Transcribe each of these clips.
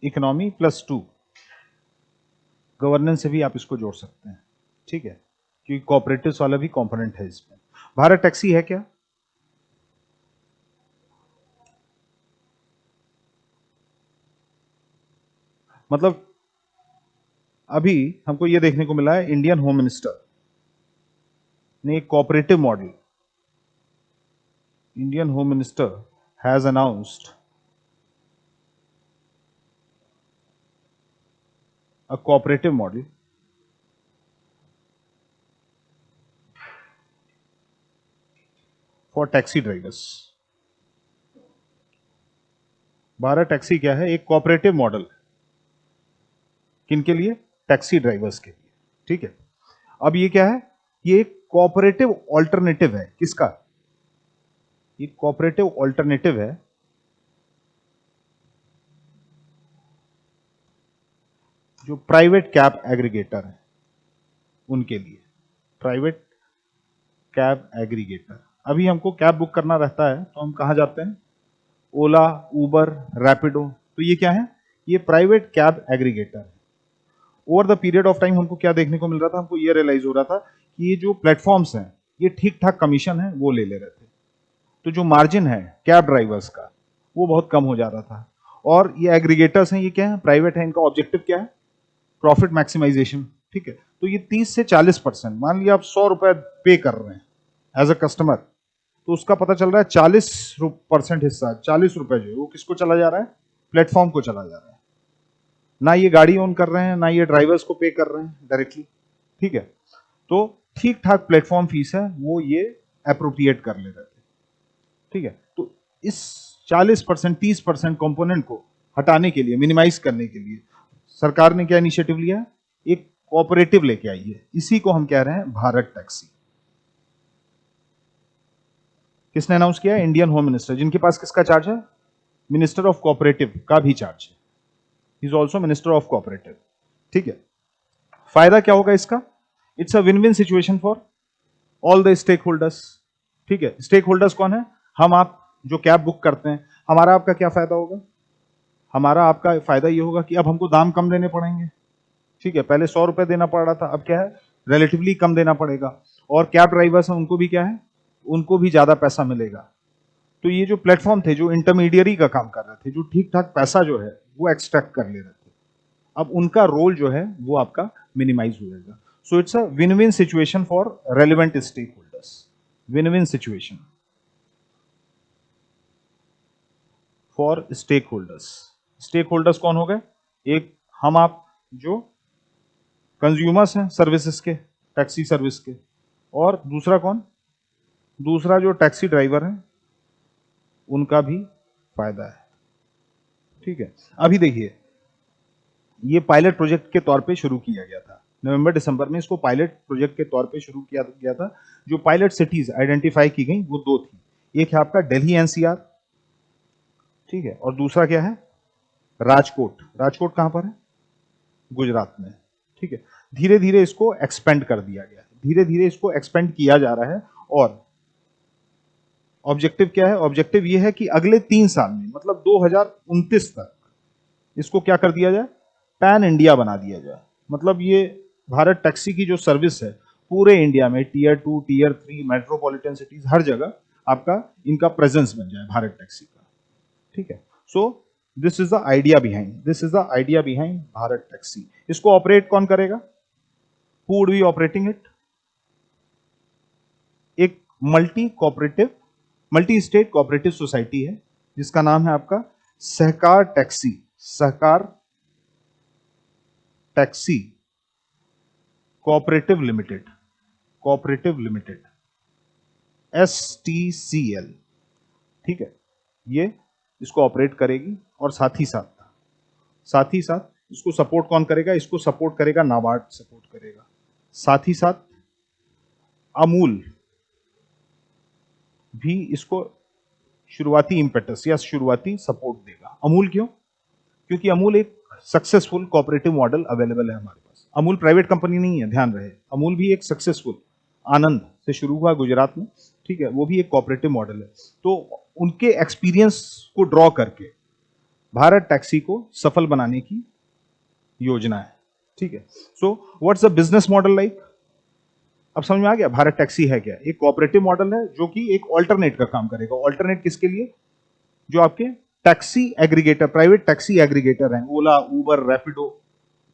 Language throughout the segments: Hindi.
इकोनॉमी +2 गवर्नेंस से भी आप इसको जोड़ सकते हैं, ठीक है, क्योंकि कोऑपरेटिव्स वाला भी कंपोनेंट है इसमें। भारत टैक्सी है क्या? मतलब अभी हमको यह देखने को मिला है इंडियन होम मिनिस्टर ने एक cooperative model, Indian home minister has announced a cooperative model for taxi drivers। Bharat taxi क्या है? एक कोऑपरेटिव मॉडल। किनके लिए? टैक्सी ड्राइवर्स के लिए, ठीक है। अब ये क्या है? ये एक कोऑपरेटिव ऑल्टरनेटिव है। किसका? ये कोऑपरेटिव ऑल्टरनेटिव है जो प्राइवेट कैब एग्रीगेटर है उनके लिए, प्राइवेट कैब एग्रीगेटर। अभी हमको कैब बुक करना रहता है तो हम कहां जाते हैं? ओला, उबर, रैपिडो। तो ये क्या है? ये प्राइवेट कैब एग्रीगेटर है। Over the period of time हमको क्या देखने को मिल रहा था? हमको ये रियलाइज हो रहा था कि ये जो प्लेटफॉर्म्स हैं ये ठीक ठाक कमीशन है वो ले रहे थे, तो जो मार्जिन है कैब ड्राइवर्स का वो बहुत कम हो जा रहा था। और ये एग्रीगेटर्स हैं, ये क्या है? प्राइवेट है, इनका ऑब्जेक्टिव क्या है? प्रॉफिट मैक्सिमाइजेशन, ठीक है। तो ये 30 से 40%, मान लिया आप 100 रुपए पे कर रहे हैं एज अ कस्टमर, तो उसका पता चल रहा है 40% हिस्सा, 40 रुपए जो है वो किसको चला जा रहा है? प्लेटफॉर्म को चला जा रहा है। ना ये गाड़ी ओन कर रहे हैं, ना ये ड्राइवर्स को पे कर रहे हैं डायरेक्टली, ठीक है। तो ठीक ठाक प्लेटफॉर्म फीस है वो ये अप्रोप्रिएट कर ले रहे थे, ठीक है। तो इस 40% 30% कंपोनेंट को हटाने के लिए, मिनिमाइज करने के लिए सरकार ने क्या इनिशिएटिव लिया? एक कोऑपरेटिव लेके आई है। इसी को हम कह रहे हैं भारत टैक्सी। किसने अनाउंस किया? इंडियन होम मिनिस्टर, जिनके पास किसका चार्ज है? मिनिस्टर ऑफ कोऑपरेटिव का भी चार्ज है। Is also minister of cooperative, ठीक है। फायदा क्या होगा इसका? It's a win win situation for all the stakeholders, ठीक है। स्टेक होल्डर्स कौन है? हम आप जो कैब बुक करते हैं। हमारा आपका क्या फायदा होगा? हमारा आपका फायदा ये होगा कि अब हमको दाम कम देने पड़ेंगे, ठीक है। पहले 100 रुपए देना पड़ रहा था, अब क्या है? रिलेटिवली कम देना पड़ेगा। और कैब ड्राइवर्स हैं उनको भी क्या है? उनको भी ज्यादा पैसा मिलेगा। तो ये जो प्लेटफॉर्म थे जो इंटरमीडियरी का काम कर रहे थे, जो ठीक ठाक पैसा जो है वो एक्सट्रैक्ट कर ले रहे थे, अब उनका रोल जो है वो आपका मिनिमाइज हो जाएगा। So it's a win win situation for relevant stakeholders, win win situation for stakeholders. Stakeholders कौन हो गए? एक हम आप जो कंज्यूमर्स हैं सर्विसेज के, टैक्सी सर्विस के, और दूसरा कौन? दूसरा जो टैक्सी ड्राइवर है उनका भी फायदा है, ठीक है। अभी देखिए ये पायलट प्रोजेक्ट के तौर पे शुरू किया गया था, नवंबर दिसंबर में इसको पायलट प्रोजेक्ट के तौर पे शुरू किया गया था। जो पायलट सिटीज आइडेंटिफाई की गई वो दो थी, एक है आपका दिल्ली एनसीआर, ठीक है, और दूसरा क्या है? राजकोट। राजकोट कहां पर है? गुजरात में, ठीक है। धीरे धीरे इसको एक्सपेंड कर दिया गया है, धीरे धीरे इसको एक्सपेंड किया जा रहा है। और ऑब्जेक्टिव क्या है? ऑब्जेक्टिव ये है कि अगले 3 साल में, मतलब 2029 तक इसको क्या कर दिया जाए? पैन इंडिया बना दिया जाए। मतलब ये भारत टैक्सी की जो सर्विस है पूरे इंडिया में टीयर 2, टीयर 3, मेट्रोपॉलिटन सिटीज, हर जगह आपका इनका प्रेजेंस बन जाए भारत टैक्सी का, ठीक है। So this is the idea behind, this is the idea behind Bharat taxi. इसको ऑपरेट कौन करेगा? Who would be operating it? एक multi cooperative, multi state cooperative society है जिसका नाम है आपका Sahkar taxi, Sahkar taxi cooperative limited, cooperative limited, STCL, ठीक है। ये इसको ऑपरेट करेगी और साथ ही साथ इसको सपोर्ट कौन करेगा? इसको सपोर्ट करेगा नाबार्ड, सपोर्ट करेगा। साथ ही साथ अमूल भी इसको शुरुआती इंपेटस या शुरुआती सपोर्ट देगा। अमूल क्यों? क्योंकि अमूल एक सक्सेसफुल कोऑपरेटिव मॉडल अवेलेबल है हमारे पास। अमूल प्राइवेट कंपनी नहीं है, ध्यान रहे। अमूल भी एक सक्सेसफुल, आनंद से शुरू हुआ गुजरात में, ठीक है, वो भी एक कोऑपरेटिव मॉडल है। तो उनके एक्सपीरियंस को ड्रॉ करके भारत टैक्सी को सफल बनाने की योजना है। ठीक है, so what's the business model like? अब समझ में आ गया भारत टैक्सी है क्या? एक कोऑपरेटिव मॉडल है जो कि एक ऑल्टरनेट का काम करेगा। ऑल्टरनेट किसके लिए? जो आपके taxi aggregator, private taxi aggregator हैं, ओला, उबर, रैपिडो।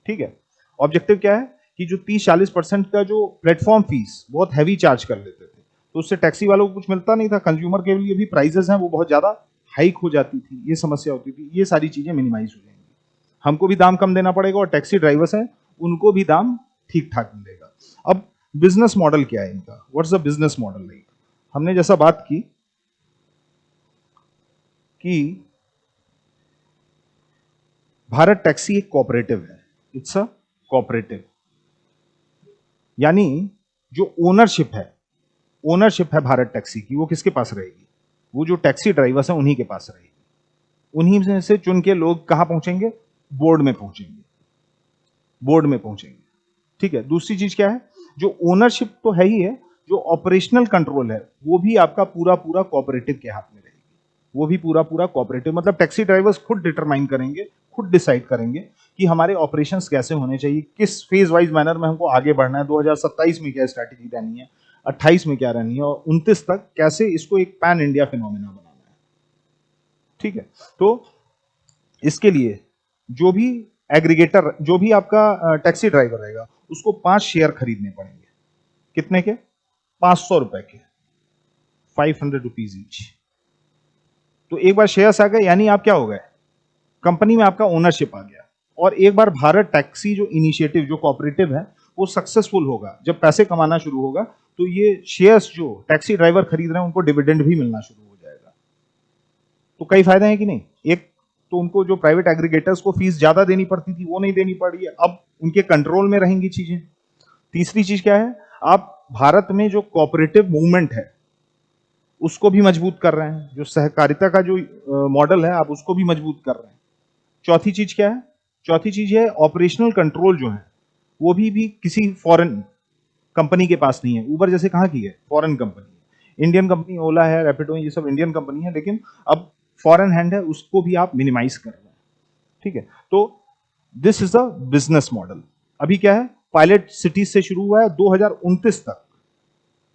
ठीक है, ऑब्जेक्टिव क्या है कि जो 30-40% का जो प्लेटफॉर्म फीस बहुत हैवी चार्ज कर लेते थे, तो उससे टैक्सी वालों को कुछ मिलता नहीं था। कंज्यूमर के लिए भी प्राइसेस हैं वो बहुत ज्यादा हाइक हो जाती थी, ये समस्या होती थी। ये सारी चीजें मिनिमाइज हो जाएंगी, हमको भी दाम कम देना पड़ेगा और टैक्सी ड्राइवर्स हैं उनको भी दाम ठीक ठाक मिलेगा। अब बिजनेस मॉडल क्या है इनका? What's the business model like? हमने जैसा बात की कि भारत टैक्सी एक कोऑपरेटिव है, इट्स अ कोऑपरेटिव, यानी जो ओनरशिप है भारत टैक्सी की, वो किसके पास रहेगी? वो जो टैक्सी ड्राइवर्स हैं उन्हीं के पास रहेगी। उन्हीं में से चुन के लोग कहां पहुंचेंगे? बोर्ड में पहुंचेंगे, बोर्ड में पहुंचेंगे। ठीक है, दूसरी चीज क्या है? जो ओनरशिप तो है ही है, जो ऑपरेशनल कंट्रोल है वो भी आपका पूरा पूरा कोऑपरेटिव के हाथ में रहेगी। वो भी पूरा पूरा कोऑपरेटिव, मतलब टैक्सी ड्राइवर्स खुद डिटरमाइन करेंगे, खुद डिसाइड करेंगे कि हमारे ऑपरेशंस कैसे होने चाहिए, किस फेज वाइज मैनर में हमको आगे बढ़ना है, 2027 में क्या स्ट्रैटेजी रहनी है, 28 में क्या रहनी है, और 29 तक कैसे इसको एक पैन इंडिया फिनोमिना बनाना है। ठीक है, तो इसके लिए जो भी एग्रीगेटर, जो भी आपका टैक्सी ड्राइवर रहेगा, उसको 5 शेयर खरीदने पड़ेंगे। कितने के? 500 रुपए के, 500 रुपीज ईच। तो एक बार शेयर्स आ गए यानी आप क्या हो गए? कंपनी में आपका ओनरशिप आ गया। और एक बार भारत टैक्सी जो इनिशिएटिव, जो कोऑपरेटिव है, वो सक्सेसफुल होगा, जब पैसे कमाना शुरू होगा, तो ये शेयर्स जो टैक्सी ड्राइवर खरीद रहे हैं उनको डिविडेंड भी मिलना शुरू हो जाएगा। तो कई फायदे हैं कि नहीं? एक तो उनको जो प्राइवेट एग्रीगेटर्स को फीस ज्यादा देनी पड़ती थी वो नहीं देनी पड़ रही है, अब उनके कंट्रोल में रहेंगी चीजें। तीसरी चीज क्या है? आप भारत में जो कोऑपरेटिव मूवमेंट है उसको भी मजबूत कर रहे हैं, जो सहकारिता का जो मॉडल है आप उसको भी मजबूत कर रहे हैं। चौथी चीज क्या है? चौथी चीज है ऑपरेशनल कंट्रोल जो है वो भी किसी फॉरेन कंपनी के पास नहीं है। उबर जैसे कहां की है? फॉरेन कंपनी है। इंडियन कंपनी ओला है, रैपिडो, ये सब इंडियन कंपनी है, लेकिन अब फॉरेन हैंड है, उसको भी आप मिनिमाइज कर रहे हैं। ठीक है, तो this is a business model. अभी क्या है? पायलट सिटीज से शुरू हुआ है, 2029 तक,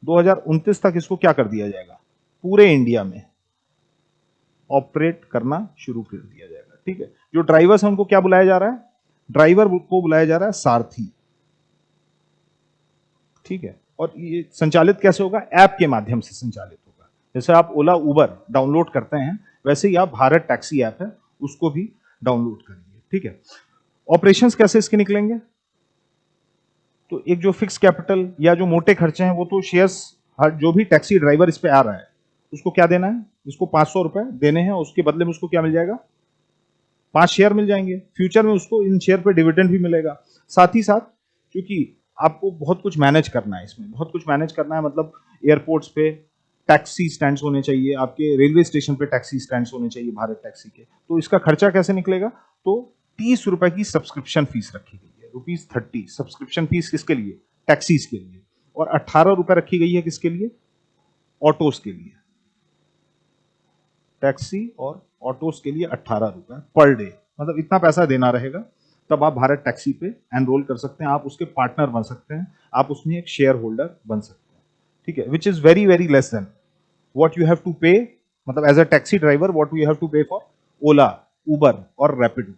2029 तक इसको क्या कर दिया जाएगा? पूरे इंडिया में ऑपरेट करना शुरू कर दिया जाएगा। ठीक है, जो ड्राइवर्स हैं उनको क्या बुलाया जा रहा है? ड्राइवर को बुलाया जा रहा है सारथी। ठीक है, और ये संचालित कैसे होगा? ऐप के माध्यम से संचालित होगा। जैसे आप ओला, उबर डाउनलोड करते हैं, वैसे ही आप भारत टैक्सी ऐप है उसको भी डाउनलोड करेंगे। ठीक है, ऑपरेशंस कैसे इसके निकलेंगे? तो एक जो फिक्स कैपिटल या जो मोटे खर्चे हैं वो तो शेयर्स, जो भी टैक्सी ड्राइवर इस पे आ रहा है उसको क्या देना है? इसको 500 रुपए देने हैं, उसके बदले में उसको क्या मिल जाएगा? 5 शेयर मिल जाएंगे। फ्यूचर में उसको इन शेयर पे डिविडेंड भी मिलेगा। साथ ही साथ क्योंकि आपको बहुत कुछ मैनेज करना है, इसमें बहुत कुछ मैनेज करना है, मतलब एयरपोर्ट्स पे टैक्सी स्टैंड्स होने चाहिए, आपके रेलवे स्टेशन पे टैक्सी स्टैंड्स होने चाहिए भारत टैक्सी के। तो इसका खर्चा कैसे निकलेगा? तो 30 रुपए की सब्सक्रिप्शन फीस रखी गई है, ₹30 सब्सक्रिप्शन फीस किसके लिए? टैक्सीज के लिए। और 18 रुपए रखी गई है किसके लिए? ऑटोस के लिए। टैक्सी और ऑटोस के लिए 18 रुपए पर डे, मतलब इतना पैसा देना रहेगा, तब आप भारत टैक्सी पे एनरोल कर सकते हैं, आप उसके पार्टनर बन सकते हैं, आप उसमें एक शेयर होल्डर बन सकते हैं। ठीक है, which is very very less than what you have to pay, मतलब as a taxi driver what you have to pay for Ola, Uber और रैपिडो।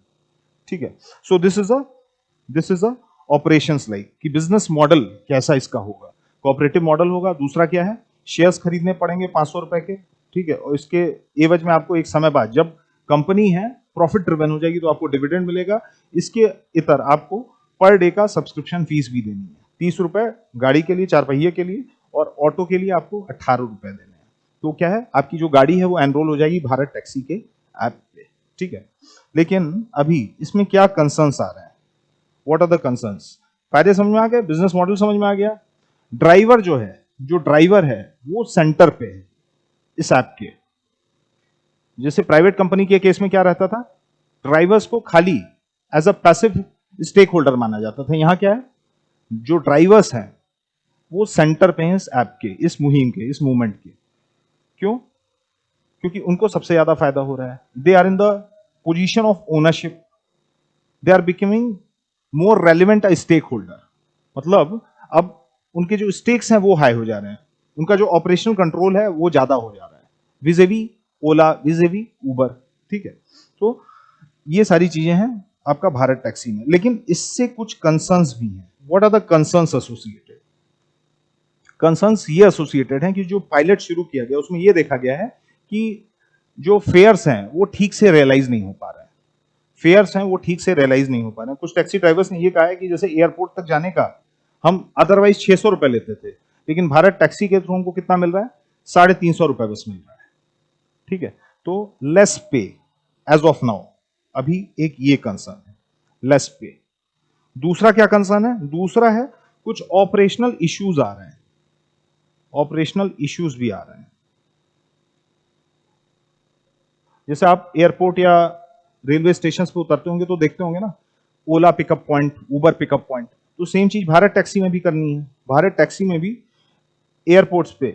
ठीक है, so this is a operations like कि बिजनेस मॉडल कैसा इसका होगा। कोऑपरेटिव मॉडल होगा। दूसरा क्या है? शेयर्स खरीदने पड़ेंगे 500 रुपए के। ठीक है, और इसके एवज में आपको एक समय बाद, जब कंपनी है प्रॉफिट ड्रिवन हो जाएगी, तो आपको डिविडेंड मिलेगा। इसके इतर आपको पर डे का सब्सक्रिप्शन फीस भी देनी है, 30 रुपए गाड़ी के लिए, 4 पहिए के लिए, और ऑटो के लिए आपको 18 रुपए देने हैं। तो क्या है, आपकी जो गाड़ी है वो एनरोल हो जाएगी भारत टैक्सी के ऐप पे। ठीक है, लेकिन अभी इसमें क्या कंसर्न्स आ रहे हैं? What are the concerns? फायदे समझ में आ गए, बिजनेस मॉडल समझ में आ गया। ड्राइवर जो है, जो ड्राइवर है वो सेंटर पे है इस ऐप के। जैसे प्राइवेट कंपनी के केस में क्या रहता था? ड्राइवर्स को खाली as a passive stakeholder माना जाता था। यहां क्या है? जो ड्राइवर्स हैं वो सेंटर पे हैं इस ऐप के, इस मुहिम के, इस मूवमेंट के। क्यों? क्योंकि उनको सबसे ज्यादा फायदा हो रहा है। They are in the position of ownership, they are becoming more relevant a stakeholder. मतलब अब उनके जो स्टेक्स हैं वो हाई हो जा रहे हैं, उनका जो ऑपरेशनल कंट्रोल है वो ज्यादा हो जा रहा है विजेवी ओला, विजेवी उबर। ठीक है, तो ये सारी चीजें हैं आपका भारत टैक्सी में। लेकिन इससे कुछ कंसर्न्स भी हैं। What are the concerns associated? Concerns ये एसोसिएटेड हैं कि जो पायलट शुरू किया गया उसमें ये देखा गया है कि जो फेयर्स हैं वो ठीक से रियलाइज नहीं हो पा रहे हैं। फेयर्स हैं वो ठीक से रियलाइज नहीं हो पा रहे हैं। कुछ टैक्सी ड्राइवर्स ने ये कहा है कि जैसे एयरपोर्ट तक जाने का हम अदरवाइज 600 रुपए लेते थे, लेकिन भारत टैक्सी के थ्रू हमको कितना मिल रहा है? 350 रुपए बस मिल रहा है। ठीक है, तो लेस पे एज ऑफ नाउ, अभी एक ये कंसर्न है, लेस पे। दूसरा क्या कंसर्न है? दूसरा है कुछ ऑपरेशनल इश्यूज आ रहे हैं, ऑपरेशनल इश्यूज भी आ रहे हैं। जैसे आप एयरपोर्ट या रेलवे स्टेशन पे उतरते होंगे तो देखते होंगे ना, ओला पिकअप पॉइंट, उबर पिकअप पॉइंट। तो सेम चीज भारत टैक्सी में भी करनी है। भारत टैक्सी में भी एयरपोर्ट्स पे,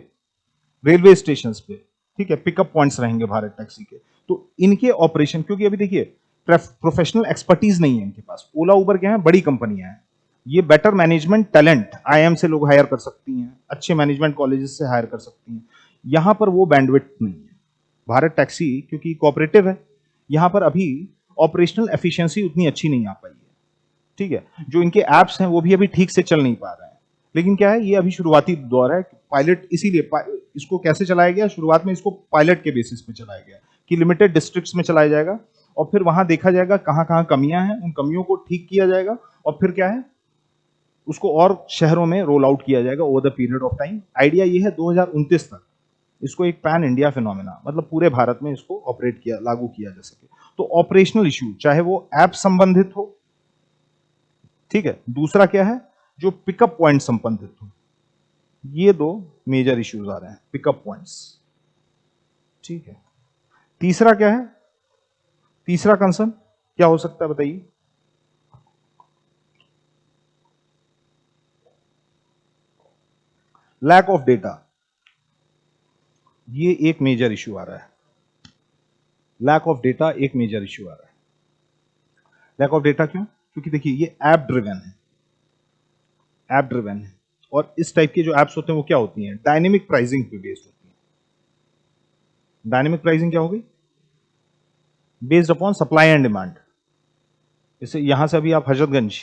रेलवे स्टेशन पे, ठीक है, पिकअप पॉइंट्स रहेंगे भारत टैक्सी के। तो इनके ऑपरेशन, क्योंकि अभी देखिए प्रोफेशनल एक्सपर्टीज नहीं है इनके पास। ओला उबर क्या है? बड़ी कंपनियां हैं, ये बेटर मैनेजमेंट टैलेंट आईआईएम से लोग हायर कर सकती हैं, अच्छे मैनेजमेंट कॉलेजेस से हायर कर सकती हैं। यहां पर वो बैंडविड्थ नहीं है। भारत टैक्सी क्योंकि कोऑपरेटिव है, यहां पर अभी ऑपरेशनल एफिशिएंसी उतनी अच्छी नहीं आ पाई है। ठीक है, जो इनके एप्स हैं वो भी अभी ठीक से चल नहीं पा रहे हैं। लेकिन क्या है, ये अभी शुरुआती दौर है, पायलट, इसीलिए इसको कैसे चलाया गया? शुरुआत में इसको पायलट के बेसिस पे चलाया गया कि लिमिटेड डिस्ट्रिक्ट्स में चलाया जाएगा और फिर वहां देखा जाएगा कहां कहां कमियां हैं, उन कमियों को ठीक किया जाएगा और फिर क्या है, उसको और शहरों में रोल आउट किया जाएगा over the period of time. Idea ये है 2029 तक इसको एक पैन इंडिया फिनोमेना, मतलब पूरे भारत में इसको ऑपरेट किया, लागू किया जा सके। तो ऑपरेशनल इश्यू, चाहे वो ऐप संबंधित हो, ठीक है, दूसरा क्या है, जो पिकअप पॉइंट संबंधित हो, ये दो मेजर इश्यूज आ रहे हैं, पिकअप पॉइंट्स। ठीक है, तीसरा क्या है? तीसरा कंसर्न क्या हो सकता है बताइए? लैक ऑफ डेटा, ये एक मेजर इश्यू आ रहा है। लैक ऑफ डेटा एक मेजर इश्यू आ रहा है। लैक ऑफ डेटा क्यों? क्योंकि देखिए ये ऐप ड्रिवन है, ऐप ड्रिवन है, और इस टाइप के जो एप्स होते हैं वो क्या होती हैं? डायनेमिक प्राइसिंग पे बेस्ड होती हैं। डायनेमिक प्राइसिंग क्या होगी? Based upon supply and demand. जैसे यहां से अभी आप हजरतगंज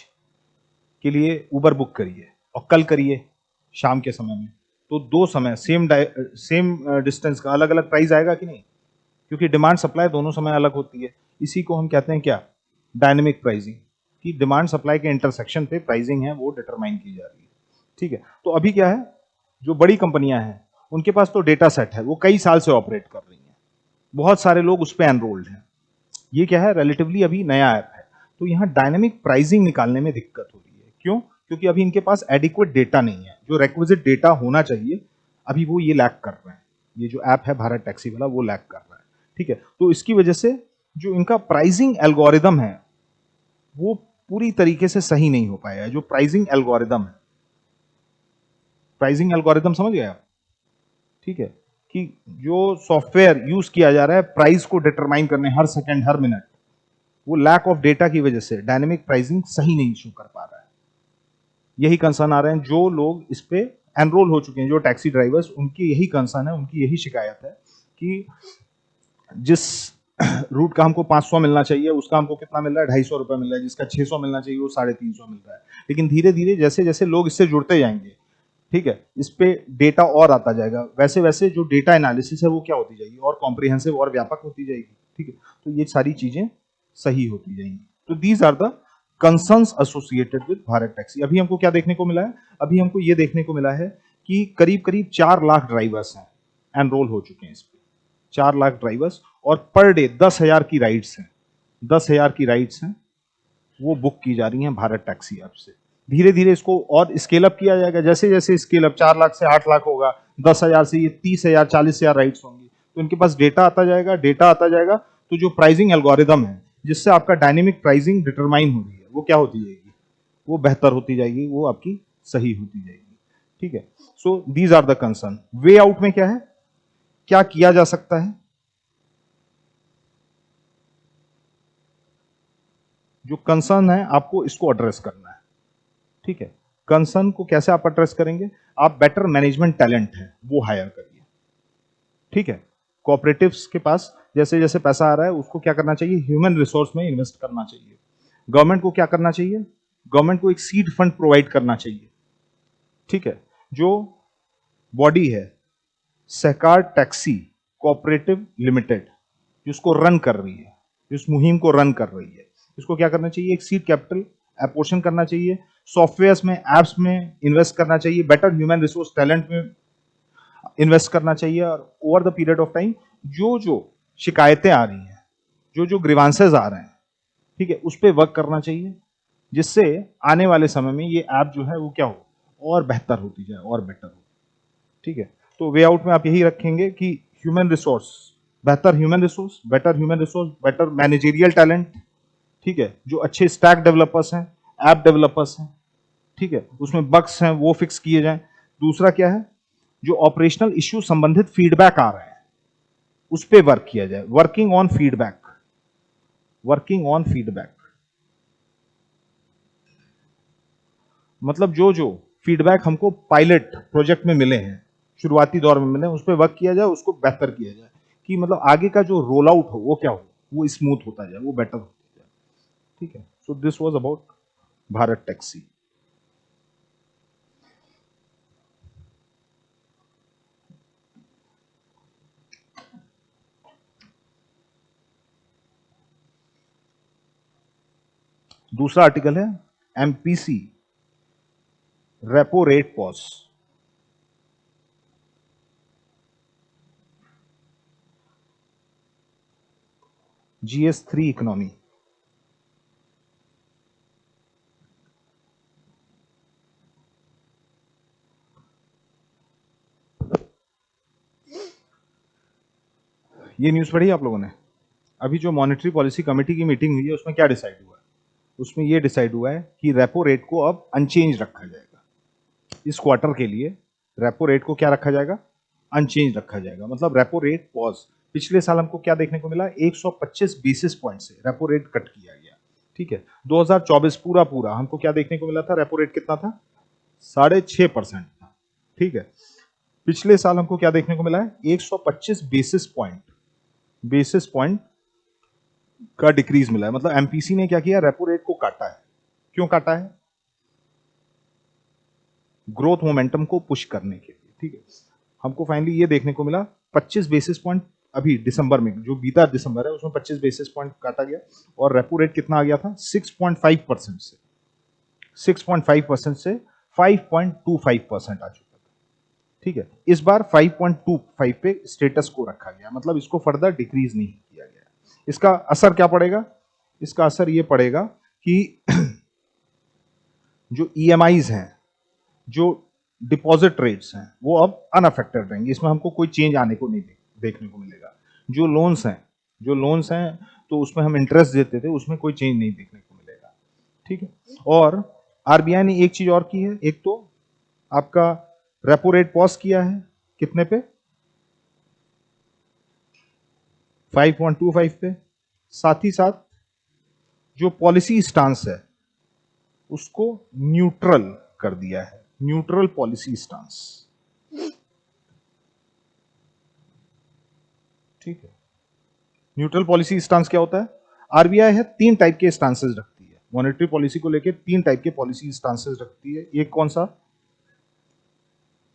के लिए उबर बुक करिए और कल करिए शाम के समय में, तो दो समय सेम डिस्टेंस का अलग अलग प्राइस आएगा कि नहीं? क्योंकि डिमांड सप्लाई दोनों समय अलग होती है। इसी को हम कहते हैं क्या? डायनेमिक प्राइसिंग, कि डिमांड सप्लाई के इंटरसेक्शन पे प्राइसिंग है वो डिटरमाइन की जा रही है। ठीक है, तो अभी क्या है, जो बड़ी कंपनियां हैं उनके पास तो डेटा सेट है, वो कई साल से ऑपरेट कर रही हैं, बहुत सारे लोग उस पर एनरोल्ड हैं। ये क्या है, रिलेटिवली अभी नया ऐप है, तो यहाँ डायनेमिक प्राइसिंग निकालने में दिक्कत हो रही है। क्यों? क्योंकि अभी इनके पास एडिक्वेट डेटा नहीं है, जो रिक्विजिट डेटा होना चाहिए अभी वो ये लैक कर रहे हैं। ये जो ऐप है भारत टैक्सी वाला वो लैक कर रहा है। ठीक है, तो इसकी वजह से जो इनका प्राइसिंग एल्गोरिदम है वो पूरी तरीके से सही नहीं हो पाया है। जो प्राइसिंग एल्गोरिदम है, प्राइसिंग एल्गोरिदम समझ गए आप? ठीक है, कि जो सॉफ्टवेयर यूज किया जा रहा है प्राइस को डिटरमाइन करने हर सेकंड हर मिनट, वो लैक ऑफ डेटा की वजह से डायनेमिक प्राइसिंग सही नहीं शो कर पा रहा है। यही कंसर्न आ रहे हैं जो लोग इस पे एनरोल हो चुके हैं, जो टैक्सी ड्राइवर्स, उनकी यही कंसर्न है, उनकी यही शिकायत है कि जिस रूट का हमको 500 मिलना चाहिए उसका हमको कितना मिल रहा है? 250 रुपए मिल रहा है। जिसका 600 मिलना चाहिए वो 350 मिल रहा है। लेकिन धीरे धीरे जैसे जैसे लोग इससे जुड़ते जाएंगे, ठीक है, इस पे डेटा और आता जाएगा, वैसे वैसे जो डेटा एनालिसिस है वो क्या होती जाएगी? और कॉम्प्रिहेंसिव और व्यापक होती जाएगी। ठीक है, तो ये सारी चीजें सही होती जाएंगी। तो these are the concerns associated with Bharat taxi. अभी हमको क्या देखने को मिला है? अभी हमको ये देखने को मिला है कि करीब करीब 4 लाख ड्राइवर्स हैं, एनरोल हो चुके हैं इस पे, 4 लाख ड्राइवर्स, और पर डे 10,000 की राइड्स हैं, 10,000 की राइड्स हैं वो बुक की जा रही हैं भारत टैक्सी ऐप से। धीरे धीरे इसको और स्केल अप किया जाएगा, जैसे जैसे स्केल अप 4 लाख से 8 लाख होगा, 10,000 से ये 30,000 40,000 राइड्स होंगी, तो इनके पास डेटा आता जाएगा, डेटा आता जाएगा, तो जो प्राइसिंग एल्गोरिदम है जिससे आपका डायनेमिक प्राइसिंग डिटरमाइन हो रही है वो क्या होती जाएगी? वो बेहतर होती जाएगी, वो आपकी सही होती जाएगी। ठीक है, so these are the concern. Way out में क्या है, क्या किया जा सकता है? जो कंसर्न है आपको इसको एड्रेस करना है, ठीक है। कंसर्न को कैसे आप एड्रेस करेंगे? आप बेटर मैनेजमेंट टैलेंट है वो हायर करिए, ठीक है। कोऑपरेटिव्स के पास जैसे जैसे पैसा आ रहा है उसको क्या करना चाहिए? ह्यूमन रिसोर्स में इन्वेस्ट करना चाहिए। गवर्नमेंट को क्या करना चाहिए? गवर्नमेंट को एक सीड फंड प्रोवाइड करना चाहिए, ठीक है। जो बॉडी है सहकार टैक्सी कोऑपरेटिव लिमिटेड, जिसको रन कर रही है, जिस मुहिम को रन कर रही है, इसको क्या करना चाहिए? एक सीड कैपिटल एपोर्शन करना चाहिए, सॉफ्टवेयर्स में, एप्स में इन्वेस्ट करना चाहिए, बेटर ह्यूमन रिसोर्स टैलेंट में इन्वेस्ट करना चाहिए, और over the period of time जो जो शिकायतें आ रही हैं, जो जो ग्रीवांसेस आ रहे हैं, ठीक है, उस पर वर्क करना चाहिए, जिससे आने वाले समय में ये ऐप जो है वो क्या हो, और बेहतर होती जाए और बेटर हो, ठीक है। तो वे आउट में आप यही रखेंगे कि ह्यूमन रिसोर्स, बेहतर human resource, better human resource, better managerial talent, ठीक है, जो अच्छे स्टैक डेवलपर्स हैं, ऐप डेवलपर्स हैं, ठीक है, उसमें बग्स हैं वो फिक्स किए जाएं। दूसरा क्या है? जो ऑपरेशनल इश्यू संबंधित फीडबैक आ रहे हैं उस पर वर्क किया जाए, working on feedback, working on feedback, मतलब जो जो फीडबैक हमको पायलट प्रोजेक्ट में मिले हैं, शुरुआती दौर में मिले हैं, उस पर वर्क किया जाए, उसको बेहतर किया जाए, कि मतलब आगे का जो रोल आउट हो वो क्या हो, वो स्मूथ होता जाए, वो बेटर होता जाए, ठीक है। So this was about Bharat taxi. दूसरा आर्टिकल है MPC repo rate pause. GS3 economy, ये न्यूज पढ़ी आप लोगों ने? अभी जो मॉनेटरी पॉलिसी कमेटी की मीटिंग हुई है उसमें क्या डिसाइड हुआ है? उसमें ये डिसाइड हुआ है कि रेपो रेट को अब अनचेंज रखा जाएगा। इस क्वार्टर के लिए रेपो रेट को क्या रखा जाएगा? अनचेंज रखा जाएगा। मतलब रेपो रेट पॉज, पिछले साल हमको क्या देखने को मिला? 125 बेसिस पॉइंट से रेपो रेट कट किया गया, ठीक है। 2024 पूरा पूरा हमको क्या देखने को मिला था? रेपो रेट कितना था? 6.5% था, ठीक है। पिछले साल हमको क्या देखने को मिला है? 125 बेसिस पॉइंट का डिक्रीज मिला है। मतलब एमपीसी ने क्या किया? रेपो रेट को काटा है। क्यों काटा है? ग्रोथ मोमेंटम को पुश करने के लिए, ठीक है। हमको फाइनली ये देखने को मिला 25 बेसिस पॉइंट अभी दिसंबर में, जो बीता दिसंबर है उसमें 25 बेसिस पॉइंट काटा गया, और रेपो रेट कितना आ गया था? 6.5% से 6.5% से 5.25% आ चुका था, ठीक है। इस बार 5.25 पे स्टेटस को रखा गया, मतलब इसको फर्दर डिक्रीज नहीं किया गया। इसका असर क्या पड़ेगा? इसका असर ये पड़ेगा कि जो ईएमआईज हैं, जो डिपॉजिट रेट्स हैं, वो अब अनअफेक्टेड रहेंगे। इसमें हमको कोई चेंज आने को नहीं देखने को मिलेगा। जो लोन्स हैं तो उसमें हम इंटरेस्ट देते थे, उसमें कोई चेंज नहीं देखने को मिलेगा, ठीक है। और आरबीआई ने एक चीज और की है, एक तो आपका रेपो रेट पॉज किया है कितने पे? 5.25 पे। साथ ही साथ जो पॉलिसी स्टांस है उसको न्यूट्रल कर दिया है, न्यूट्रल पॉलिसी स्टांस, ठीक है। न्यूट्रल पॉलिसी स्टांस क्या होता है? आरबीआई है 3 टाइप के स्टांसेस रखती है मॉनेटरी पॉलिसी को लेकर, 3 टाइप के पॉलिसी स्टांसेस रखती है। एक कौन सा?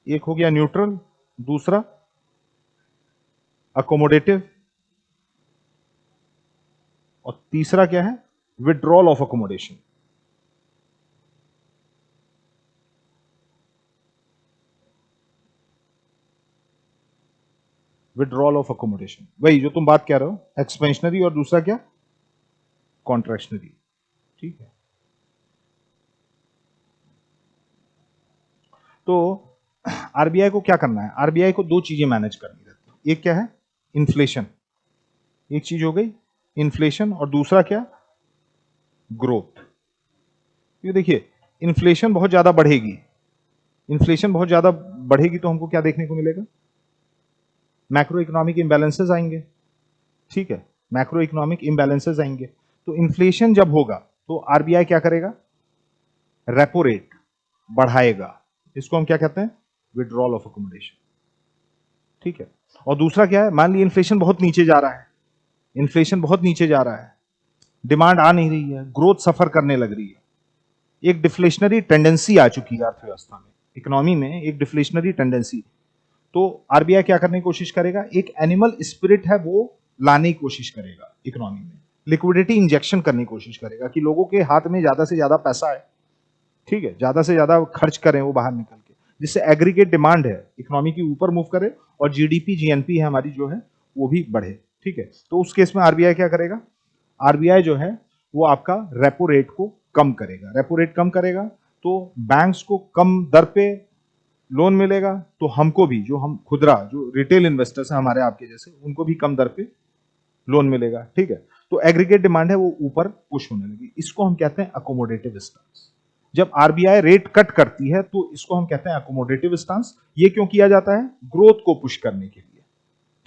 एक हो गया न्यूट्रल, दूसरा अकोमोडेटिव, और तीसरा क्या है? Withdrawal of accommodation. Withdrawal of accommodation, वही जो तुम बात कह रहे हो, एक्सपेंशनरी, और दूसरा क्या? कॉन्ट्रैक्शनरी, ठीक है। तो आरबीआई को क्या करना है? आरबीआई को 2 चीजें मैनेज करनी रहती है। एक क्या है? इन्फ्लेशन, एक चीज हो गई इन्फ्लेशन, और दूसरा क्या? ग्रोथ। ये देखिए, इन्फ्लेशन बहुत ज्यादा बढ़ेगी, इन्फ्लेशन बहुत ज्यादा बढ़ेगी तो हमको क्या देखने को मिलेगा? मैक्रो इकोनॉमिक इम्बैलेंसेस आएंगे, ठीक है। मैक्रो इकोनॉमिक इम्बैलेंसेस आएंगे। तो इन्फ्लेशन जब होगा तो आरबीआई क्या करेगा, रेपो रेट बढ़ाएगा। इसको हम क्या कहते हैं, विड्रॉल ऑफ अकोमोडेशन। ठीक है। और दूसरा क्या है, मान लीजिए इन्फ्लेशन बहुत नीचे जा रहा है, इन्फ्लेशन बहुत नीचे जा रहा है, डिमांड आ नहीं रही है, ग्रोथ सफर करने लग रही है, एक डिफ्लेशनरी टेंडेंसी आ चुकी है अर्थव्यवस्था में, इकोनॉमी में एक डिफ्लेशनरी टेंडेंसी। तो आरबीआई क्या करने की कोशिश करेगा, एक एनिमल स्पिरिट है वो लाने की कोशिश करेगा इकोनॉमी में, लिक्विडिटी इंजेक्शन करने की कोशिश करेगा कि लोगों के हाथ में ज्यादा से ज्यादा पैसा है, ठीक है, ज्यादा से ज्यादा खर्च करें वो बाहर निकल के, जिससे एग्रीगेट डिमांड है इकोनॉमी की ऊपर मूव करे और जीडीपी जीएनपी है हमारी जो है वो भी बढ़े। ठीक है। तो उस केस में आरबीआई क्या करेगा, आरबीआई जो है वो आपका रेपो रेट को कम करेगा। रेपो रेट कम करेगा तो बैंक्स को कम दर पे लोन मिलेगा, तो हमको भी, जो हम खुदरा जो रिटेल इन्वेस्टर्स हैं हमारे आपके जैसे, उनको भी कम दर पे लोन मिलेगा। ठीक है। तो एग्रीगेट डिमांड है वो ऊपर पुश होने लगी। इसको हम कहते हैं अकोमोडेटिव स्टांस। जब आरबीआई रेट कट करती है तो इसको हम कहते हैं अकोमोडेटिव स्टांस। ये क्यों किया जाता है, ग्रोथ को पुश करने के लिए।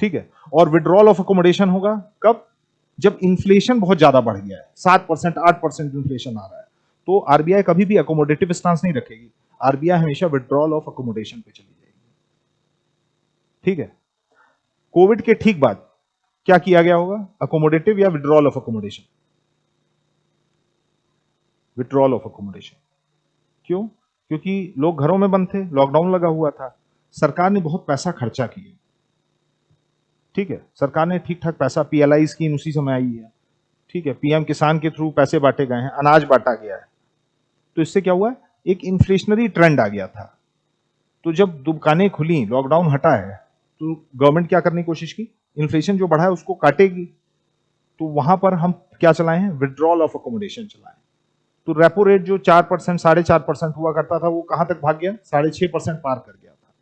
ठीक है। और विड्रॉल ऑफ अकोमोडेशन होगा कब, जब इन्फ्लेशन बहुत ज्यादा बढ़ गया है, 7% 8% इन्फ्लेशन आ रहा है, तो आरबीआई कभी भी अकोमोडेटिव स्टांस नहीं रखेगी, आरबीआई हमेशा विड्रॉल ऑफ अकोमोडेशन पे चली जाएगी। ठीक है। कोविड के ठीक बाद क्या किया गया होगा, अकोमोडेटिव या withdrawal of accommodation, withdrawal of accommodation. क्यों, क्योंकि लोग घरों में बंद थे, लॉकडाउन लगा हुआ था, सरकार ने बहुत पैसा खर्चा किया। ठीक है। सरकार ने ठीक ठाक पैसा, पीएलआई स्कीम उसी समय आई है, ठीक है, पीएम किसान के थ्रू पैसे बांटे गए हैं, अनाज बांटा गया है। तो इससे क्या हुआ, एक इन्फ्लेशनरी ट्रेंड आ गया था। तो जब दुकानें खुली, लॉकडाउन हटा है, तो गवर्नमेंट क्या करने की कोशिश की, इन्फ्लेशन जो बढ़ा है उसको काटेगी। तो वहां पर हम क्या चलाए हैं, विड्रॉल ऑफ अकोमोडेशन चलाए। तो रेपो रेट जो 4% 4.5% हुआ करता था, वो कहां तक भाग गया, 6.5% पार कर गया था।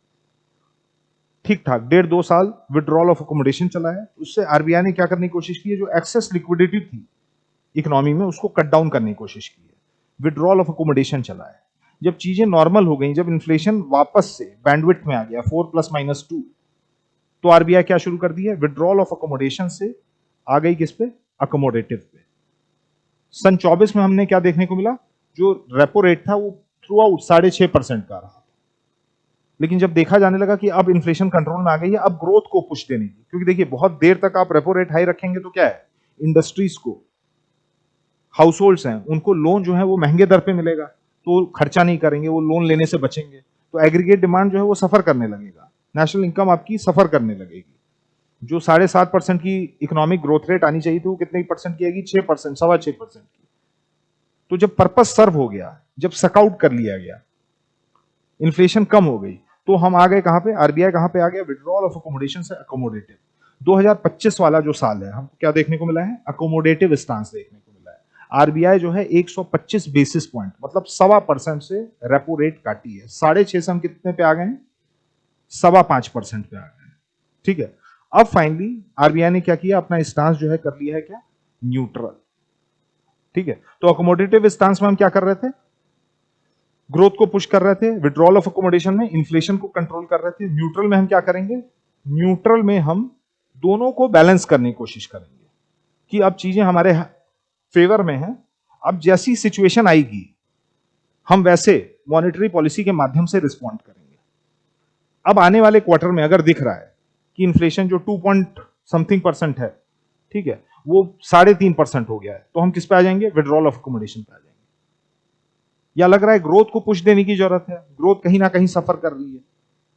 ठीक ठाक 1.5-2 साल विड्रॉल ऑफ अकोमोडेशन चला है। उससे आरबीआई ने क्या करने की कोशिश की है, जो एक्सेस लिक्विडिटी थी इकोनॉमी में उसको कट डाउन करने की कोशिश की है, विड्रॉल ऑफ अकोमोडेशन चला है। जब चीजें नॉर्मल हो गई, जब इन्फ्लेशन वापस से बैंडविड्थ में आ गया 4 + -2, तो आरबीआई क्या शुरू कर दी है, विड्रॉल ऑफ अकोमोडेशन से आ गई किस पे, अकोमोडेटिव पे। सन 24 में हमने क्या देखने को मिला, जो रेपो रेट था वो थ्रू आउट 6.5% का रहा, लेकिन जब देखा जाने लगा कि अब इन्फ्लेशन कंट्रोल में आ गई है, अब ग्रोथ को पुश देने की, क्योंकि देखिए बहुत देर तक आप रेपो रेट हाई रखेंगे तो क्या है, इंडस्ट्रीज को, हाउस होल्ड्स हैं, उनको लोन जो है वो महंगे दर पे मिलेगा, तो खर्चा नहीं करेंगे, वो लोन लेने से बचेंगे, तो एग्रीगेट डिमांड जो है वो सफर करने लगेगा, नेशनल इनकम आपकी सफर करने लगेगी। जो 7.5% की इकोनॉमिक ग्रोथ रेट आनी चाहिए थी, वो कितने परसेंट की आएगी, 6%, 6.25% की। तो जब पर्पस सर्व हो गया, जब सकआउट कर लिया गया, इन्फ्लेशन कम हो गई, तो हम आ गए कहां पे, आरबीआई कहां पे आ गया, विड्रॉल ऑफ अकोमोडेशन से अकोमोडेटिव। 2025 वाला जो साल है, हमको क्या देखने को मिला है, अकोमोडेटिव स्टांस देखने को मिला है। आरबीआई जो है 125 बेसिस पॉइंट, मतलब 1.25% से रेपो रेट काटी है। 6.5 से हम कितने पे आ गए हैं, 5.25% पे आ गए हैं। ठीक है। अब फाइनली आरबीआई ने क्या किया, अपना स्टांस जो है कर लिया है क्या, न्यूट्रल। ठीक है। तो अकोमोडेटिव स्टांस में हम क्या कर रहे थे, ग्रोथ को पुश कर रहे थे, विड्रॉल ऑफ अकोमोडेशन में इन्फ्लेशन को कंट्रोल कर रहे थे। न्यूट्रल में हम क्या करेंगे, न्यूट्रल में हम दोनों को बैलेंस करने की कोशिश करेंगे कि अब चीजें हमारे फेवर में हैं, अब जैसी सिचुएशन आएगी हम वैसे मॉनेटरी पॉलिसी के माध्यम से रिस्पॉन्ड करेंगे। अब आने वाले क्वार्टर में अगर दिख रहा है कि इन्फ्लेशन जो 2.something% है, ठीक है, वो 3.5% हो गया है, तो हम किस पे आ जाएंगे, विड्रॉल ऑफ अकोमोडेशन पे आ जाएंगे। या लग रहा है ग्रोथ को पुश देने की जरूरत है, ग्रोथ कहीं ना कहीं सफर कर रही है,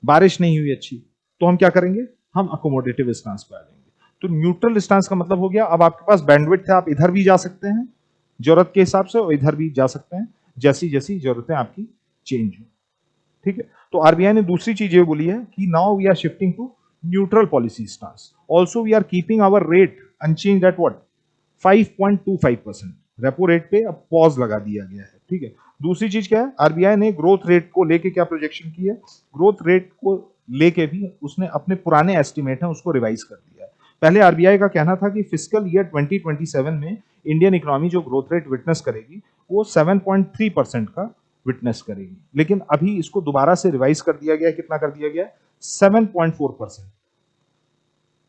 बारिश नहीं हुई अच्छी, तो हम क्या करेंगे, हम अकोमोडेटिव स्टांस पे आ जाएंगे। तो न्यूट्रल स्टांस का मतलब हो गया, अब आपके पास बैंडविड्थ है, आप इधर भी जा सकते हैं जरूरत के हिसाब से और इधर भी जा सकते हैं, जैसी जैसी जरूरतें आपकी चेंज हो। ठीक है। तो आरबीआई ने दूसरी चीज ये बोली है कि now we are shifting to neutral policy stance, also we are keeping our rate unchanged at what, 5.25%। Repo rate पे अब पॉज लगा दिया गया है। ठीक है। दूसरी चीज क्या है, आरबीआई ने ग्रोथ रेट को लेके क्या प्रोजेक्शन की है, ग्रोथ रेट को लेके भी उसने अपने पुराने एस्टिमेट हैं उसको रिवाइज कर दिया है। पहले आरबीआई का कहना था कि फिस्कल ईयर 2027 में इंडियन इकोनॉमी जो ग्रोथ रेट विटनेस करेगी वो 7.3% का विटनेस करेगी, लेकिन अभी इसको दोबारा से रिवाइज कर दिया गया है। कितना कर दिया गया है, 7.4%,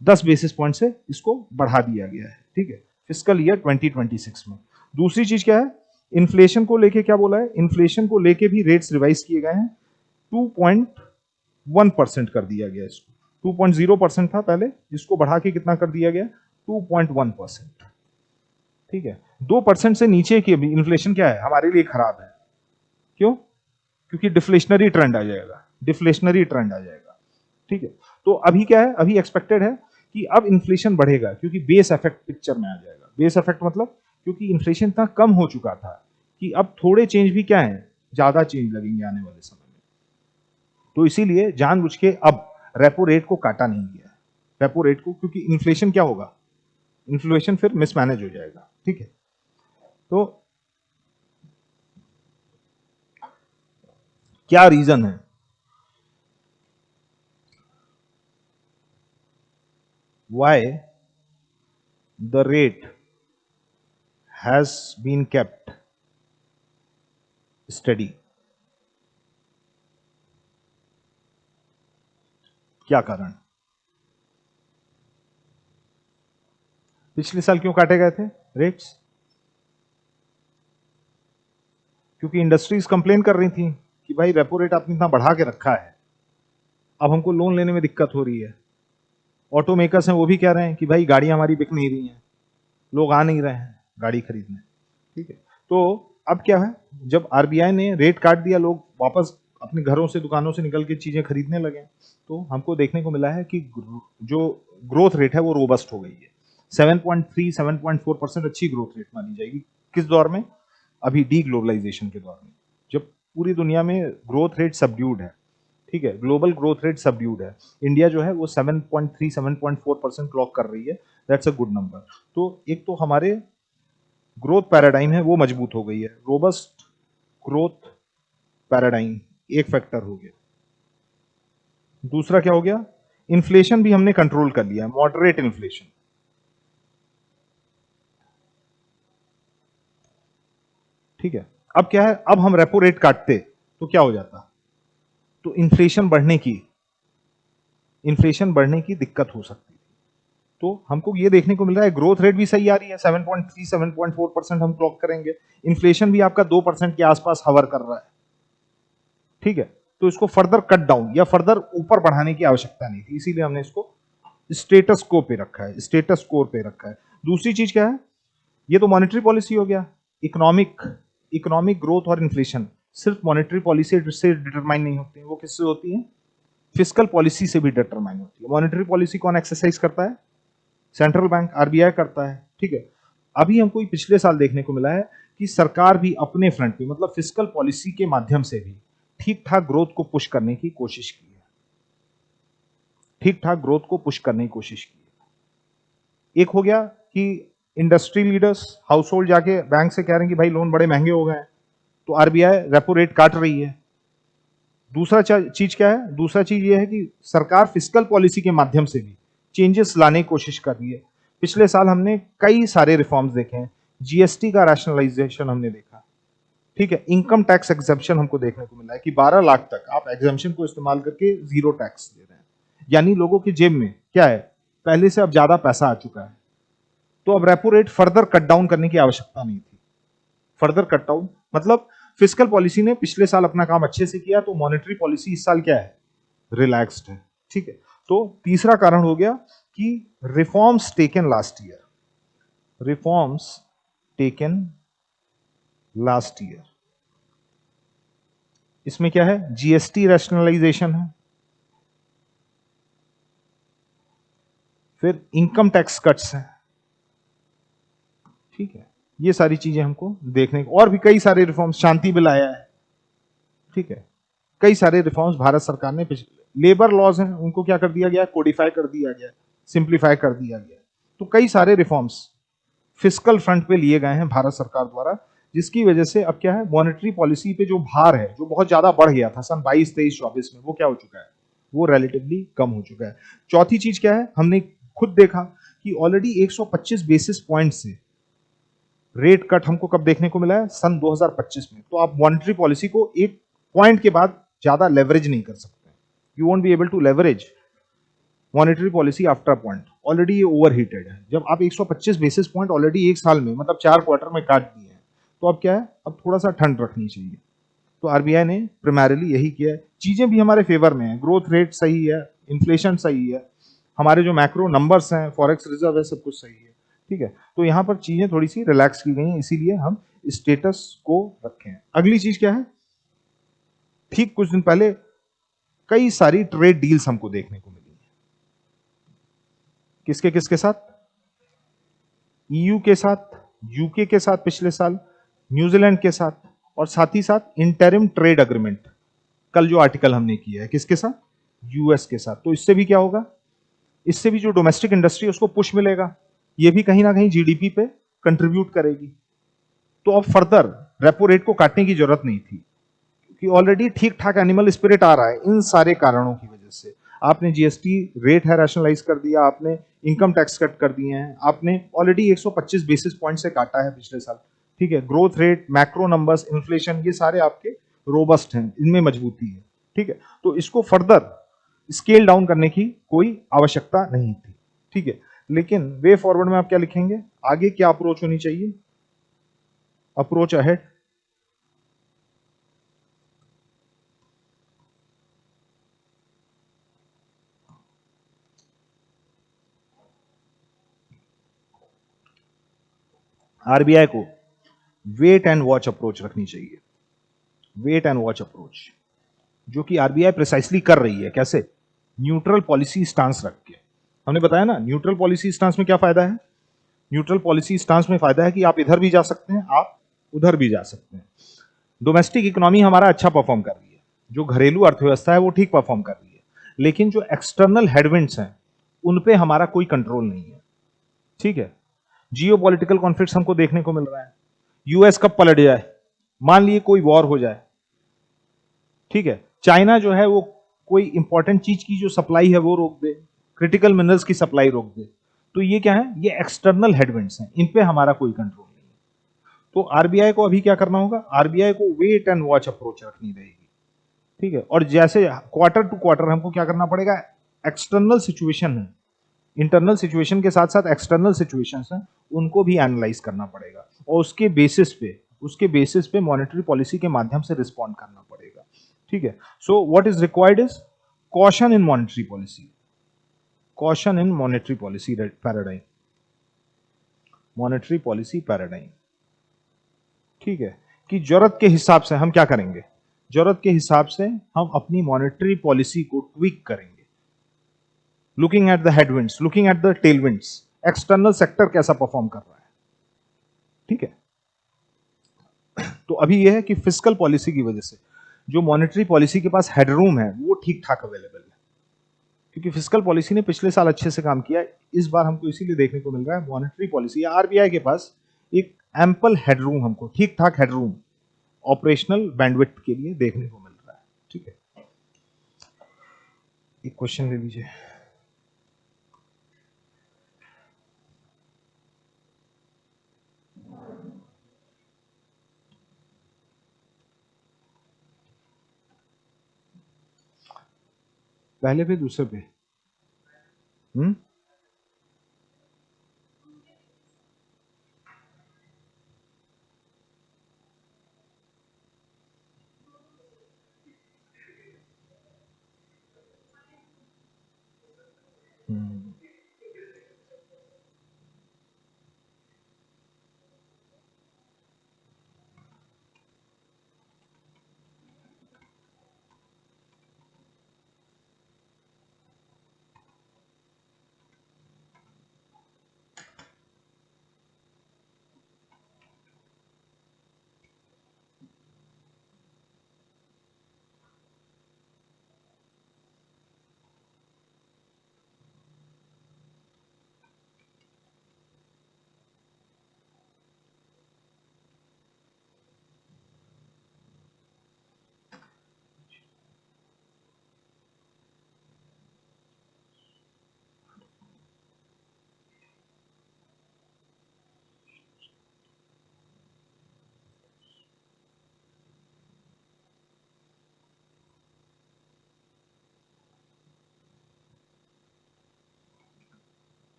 10 बेसिस पॉइंट से इसको बढ़ा दिया गया है। ठीक है, फिस्कल ईयर 2026 में। दूसरी चीज क्या है, इन्फ्लेशन को लेके क्या बोला है, इन्फ्लेशन को लेके भी रेट्स रिवाइज किए गए हैं, 2.1% कर दिया गया इसको, 2.0% था पहले, इसको बढ़ा के कितना कर दिया गया, 2.1%। ठीक है, 2% से नीचे की इन्फ्लेशन क्या है, हमारे लिए खराब है। क्यों? क्योंकि डिफ्लेशनरी ट्रेंड आ जाएगा, डिफ्लेशनरी ट्रेंड आ जाएगा। ठीक है, तो अभी क्या है, अभी एक्सपेक्टेड है कि अब इन्फ्लेशन बढ़ेगा क्योंकि बेस इफेक्ट पिक्चर में आ जाएगा। बेस इफेक्ट मतलब क्योंकि इन्फ्लेशन इतना कम हो चुका था कि अब थोड़े चेंज भी क्या है, ज्यादा चेंज लगेंगे आने वाले समय में। तो इसीलिए जानबूझ के अब रेपो रेट को काटा नहीं गया है, रेपो रेट को, क्योंकि इन्फ्लेशन क्या होगा, इन्फ्लेशन फिर मिसमैनेज हो जाएगा। ठीक है, तो क्या रीजन है, why the rate has been kept steady? क्या कारण, पिछले साल क्यों काटे गए थे रेट्स? क्योंकि इंडस्ट्रीज कंप्लेन कर रही थी कि भाई रेपो रेट आपने इतना बढ़ा के रखा है, अब हमको लोन लेने में दिक्कत हो रही है। ऑटो मेकर्स हैं वो भी कह रहे हैं कि भाई गाड़ियां हमारी बिक नहीं रही हैं, लोग आ नहीं रहे हैं गाड़ी खरीदने। ठीक है, तो अब क्या है, जब आरबीआई ने रेट काट दिया, लोग वापस अपने घरों से दुकानों से निकल के चीजें खरीदने लगे, तो हमको देखने को मिला है कि जो ग्रोथ रेट है वो रोबस्ट हो गई है। 7.3 7.4% अच्छी ग्रोथ रेट मानी जाएगी। किस दौर में? अभी डी ग्लोबलाइजेशन के दौर में, जब पूरी दुनिया में ग्रोथ रेट सबड्यूड है। ठीक है, ग्लोबल ग्रोथ रेट सबड्यूड है, इंडिया जो है वो 7.3 7.4% क्लॉक कर रही है, दैट्स अ गुड नंबर। तो एक तो हमारे ग्रोथ पैराडाइम है वो मजबूत हो गई है, रोबस्ट ग्रोथ पैराडाइम एक फैक्टर हो गया। दूसरा क्या हो गया, इन्फ्लेशन भी हमने कंट्रोल कर लिया, मॉडरेट इन्फ्लेशन। ठीक है, अब क्या है, अब हम रेपो रेट काटते तो क्या हो जाता, तो इन्फ्लेशन बढ़ने की दिक्कत हो सकती है। तो हमको ये देखने को मिल रहा है ग्रोथ रेट भी सही आ रही है, 7.3 7.4% हम क्लॉक करेंगे, इन्फ्लेशन भी आपका 2% के आसपास हवर कर रहा है। ठीक है, तो इसको फर्दर कट डाउन या फर्दर ऊपर बढ़ाने की आवश्यकता नहीं थी, इसीलिए हमने इसको स्टेटस को पे रखा है, स्टेटस स्कोर पे रखा है। दूसरी चीज क्या है, ये तो मॉनेटरी पॉलिसी हो गया। इकोनॉमिक ग्रोथ और इन्फ्लेशन सिर्फ मॉनेटरी पॉलिसी से डिटरमाइन नहीं होती है, वो किससे होती है, फिस्कल पॉलिसी से भी डिटरमाइन होती है। मॉनेटरी पॉलिसी कौन एक्सरसाइज करता है, सेंट्रल बैंक आरबीआई करता है। ठीक है, अभी हमको पिछले साल देखने को मिला है कि सरकार भी अपने फ्रंट पे, मतलब फिस्कल पॉलिसी के माध्यम से भी ठीक ठाक ग्रोथ को पुश करने की कोशिश की है, ठीक ठाक ग्रोथ को पुश करने की कोशिश की है। एक हो गया कि इंडस्ट्री लीडर्स, हाउस होल्ड जाके बैंक से कह रहे हैं कि भाई लोन बड़े महंगे हो गए, तो आरबीआई रेपो रेट काट रही है। दूसरा चीज क्या है, दूसरा चीज ये है कि सरकार फिस्कल पॉलिसी के माध्यम से भी चेंजेस लाने की कोशिश कर रही है। पिछले साल हमने कई सारे रिफॉर्म्स देखे हैं, जीएसटी का रैशनलाइजेशन हमने देखा। ठीक है, इनकम टैक्स एग्जेम्पशन हमको देखने को मिला है कि 12 लाख तक आप एग्जेम्पशन को इस्तेमाल करके जीरो टैक्स दे रहे हैं, यानी लोगों की जेब में क्या है, पहले से अब ज्यादा पैसा आ चुका है। तो अब repo rate further cut down करने की आवश्यकता नहीं थी। फर्दर कट डाउन मतलब फिस्कल पॉलिसी ने पिछले साल अपना काम अच्छे से किया, तो मॉनेटरी पॉलिसी इस साल क्या है, रिलैक्स्ड है। ठीक है, तो तीसरा कारण हो गया कि reforms taken last year, reforms taken last year, इसमें क्या है, जीएसटी रैशनलाइजेशन है, फिर इनकम टैक्स कट्स हैं। ठीक है, ये सारी चीजें हमको देखने को, और भी कई सारे रिफॉर्म्स, शांति बिल आया है। ठीक है, कई सारे रिफॉर्म्स भारत सरकार ने, लेबर लॉज हैं उनको क्या कर दिया गया, कोडिफाई कर दिया गया, सिंप्लीफाई कर दिया गया। तो कई सारे रिफॉर्म्स फिस्कल फ्रंट पे लिए गए हैं भारत सरकार द्वारा, जिसकी वजह से अब क्या है, मॉनेटरी पॉलिसी पे जो भार है, जो बहुत ज्यादा बढ़ गया था सन 22 23 24 में, वो क्या हो चुका है, वो रिलेटिवली कम हो चुका है। चौथी चीज क्या है, हमने खुद देखा कि ऑलरेडी 125 बेसिस पॉइंट से रेट कट हमको कब देखने को मिला है, सन 2025 में। तो आप मॉनेटरी पॉलिसी को एक पॉइंट के बाद ज्यादा लेवरेज नहीं कर सकते, you won't be able to leverage monetary policy after point. Already ये ओवरहीटेड है। जब आप 125 बेसिस पॉइंट ऑलरेडी एक साल में मतलब 4 क्वार्टर में काट दिए हैं, तो अब क्या है, अब थोड़ा सा ठंड रखनी चाहिए। तो आरबीआई ने प्राइमरीली यही किया है। चीजें भी हमारे फेवर में है, ग्रोथ रेट सही है, इन्फ्लेशन सही है, हमारे जो मैक्रो नंबर्स हैं, फॉरेक्स रिजर्व है, सब कुछ सही है, ठीक है। तो यहाँ पर चीजें थोड़ी सी रिलैक्स की गई हैं, इसीलिए हम स्टेटस को रखे हैं। अगली चीज क्या है, ठीक कुछ दिन पहले कई सारी ट्रेड डील्स हमको देखने को मिली है। किसके किसके साथ? ईयू के साथ, यूके के साथ पिछले साल, न्यूजीलैंड के साथ, और साथ ही साथ इंटरिम ट्रेड अग्रीमेंट कल जो आर्टिकल हमने किया है, किसके साथ? यूएस के साथ। तो इससे भी क्या होगा, इससे भी जो डोमेस्टिक इंडस्ट्री है उसको पुश मिलेगा, ये भी कहीं ना कहीं जीडीपी पे कंट्रीब्यूट करेगी। तो अब फर्दर रेपो रेट को काटने की जरूरत नहीं थी, कि ऑलरेडी ठीक ठाक एनिमल स्पिरिट आ रहा है इन सारे कारणों की वजह से। आपने जीएसटी रेट है रैशनलाइज कर दिया, आपने इनकम टैक्स कट कर दिए हैं, आपने ऑलरेडी 125 बेसिस पॉइंट से काटा है पिछले साल, ठीक है। Growth rate, macro numbers, inflation, ये सारे आपके रोबस्ट हैं, इनमें मजबूती है, ठीक है। तो इसको फर्दर स्केल डाउन करने की कोई आवश्यकता नहीं थी, ठीक है। लेकिन वे फॉरवर्ड में आप क्या लिखेंगे, आगे क्या अप्रोच होनी चाहिए? अप्रोच अहेड, आरबीआई को वेट एंड वॉच अप्रोच रखनी चाहिए। वेट एंड वॉच अप्रोच, जो कि आरबीआई प्रिसाइसली कर रही है। कैसे? न्यूट्रल पॉलिसी स्टांस रख के। हमने बताया ना, न्यूट्रल पॉलिसी स्टांस में क्या फायदा है? न्यूट्रल पॉलिसी स्टांस में फायदा है कि आप इधर भी जा सकते हैं, आप उधर भी जा सकते हैं। डोमेस्टिक इकोनॉमी हमारा अच्छा परफॉर्म कर रही है, जो घरेलू अर्थव्यवस्था है वो ठीक परफॉर्म कर रही है, लेकिन जो एक्सटर्नल हेडविंड्स हैं उन पे हमारा कोई कंट्रोल नहीं है, ठीक है। जियो पॉलिटिकल कॉन्फ्लिक्ट हमको देखने को मिल रहा है, यूएस कब पलट जाए, मान लिए कोई वॉर हो जाए, ठीक है, चाइना जो है वो कोई इंपॉर्टेंट चीज की जो सप्लाई है वो रोक दे, क्रिटिकल मिनरल्स की सप्लाई रोक दे, तो ये क्या है, ये एक्सटर्नल हेडविंड्स हैं, इन पे हमारा कोई कंट्रोल नहीं है। तो आरबीआई को अभी क्या करना होगा, आरबीआई को वेट एंड वॉच अप्रोच रखनी रहेगी, ठीक है। और जैसे क्वार्टर टू क्वार्टर हमको क्या करना पड़ेगा, एक्सटर्नल सिचुएशन है, इंटरनल सिचुएशन के साथ साथ एक्सटर्नल सिचुएशंस हैं, उनको भी एनालाइज करना पड़ेगा, और उसके बेसिस पे मॉनेटरी पॉलिसी के माध्यम से रिस्पॉन्ड करना पड़ेगा, ठीक है। So what is required is caution in monetary policy, caution in monetary policy paradigm, monetary policy paradigm, ठीक है। कि जरूरत के हिसाब से हम क्या करेंगे, जरूरत के हिसाब से हम अपनी मॉनेटरी पॉलिसी को ट्विक करेंगे, looking at the headwinds, looking at the tailwinds, external sector कैसा परफॉर्म कर रहा है, ठीक है। तो अभी यह है कि फिस्कल पॉलिसी की वजह से जो मॉनेटरी पॉलिसी के पास हेडरूम है वो ठीक ठाक अवेलेबल है, क्योंकि फिस्कल पॉलिसी ने पिछले साल अच्छे से काम किया है। इस बार हमको इसीलिए देखने को मिल रहा है मॉनेटरी पॉलिसी या आरबीआई के पास एक एम्पल हेडरूम, हमको ठीक ठाक हेडरूम ऑपरेशनल बैंडविड्थ के लिए देखने को मिल रहा है, ठीक है। एक क्वेश्चन ले लीजिए। पहले पे दूसरे पे? हम्म,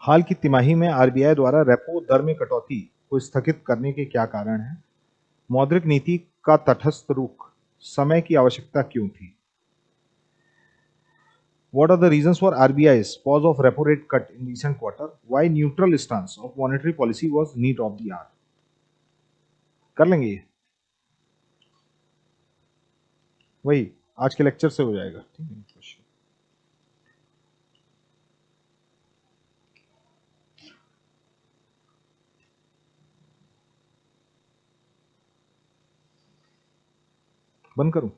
हाल की तिमाही में आरबीआई द्वारा रेपो दर में कटौती को स्थगित करने के क्या कारण हैं? मौद्रिक नीति का तटस्थ रुख, समय की आवश्यकता क्यों थी? What are the reasons for RBI's pause of repo rate cut in recent quarter? Why neutral stance of monetary policy was need of the hour? कर लेंगे ये, वही आज के लेक्चर से हो जाएगा। ठीक है, बंद करूं?